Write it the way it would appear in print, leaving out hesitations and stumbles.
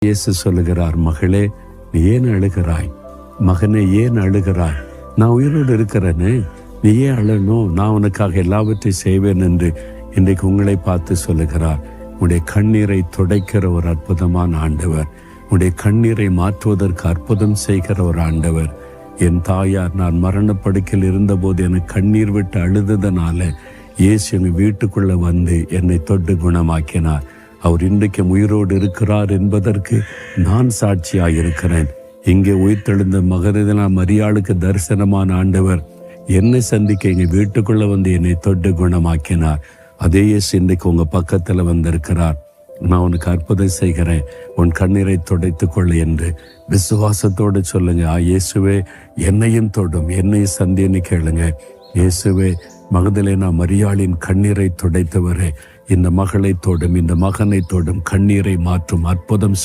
இயேசு சொல்லுகிறார், மகளே நீ ஏன் அழுகிறாய்? மகனே ஏன் அழுகிறாய்? நான் உயிரோடு இருக்கிறேன்னு, நீ ஏன் அழணும்? நான் உனக்காக எல்லாவற்றையும் செய்வேன் என்று இன்றைக்கு உங்களை பார்த்து சொல்லுகிறார். உன்னுடைய கண்ணீரை துடைக்கிற ஒரு அற்புதமான ஆண்டவர், உன்னுடைய கண்ணீரை மாற்றுவதற்கு அற்புதம் செய்கிற ஒரு ஆண்டவர். என் தாயார் நான் மரணப்படுக்கையில் இருந்தபோது எனக்கு கண்ணீர் விட்டு அழுததனால இயேசு எங்கள் வீட்டுக்குள்ள வந்து என்னை தொட்டு குணமாக்கினார். அவர் இன்றைக்கு உயிரோடு இருக்கிறார் என்பதற்கு நான் சாட்சியாக இருக்கிறேன். இங்கே உயிர்த்தெழுந்த மகரிதனா மரியாளுக்கு தரிசனமான ஆண்டவர் என்னை சந்திக்க எங்கள் வீட்டுக்குள்ள வந்து என்னை தொட்டு குணமாக்கினார். அதே இயேசு இன்றைக்கு உங்க பக்கத்துல வந்திருக்கிறார். நான் உனக்கு அற்புதம் செய்கிறேன், உன் கண்ணீரை துடைத்து கொள்ள என்று விசுவாசத்தோடு சொல்லுங்க. இயேசுவே என்னையும் தொடும், என்னையும் சந்தின்னு கேளுங்க. இயேசுவே மகதலேனா மரியாளின் கண்ணீரை துடைத்தவரே, இந்த மகளை தொடும், இந்த மகனை தொடும், கண்ணீரை மாற்றும் அற்புதம்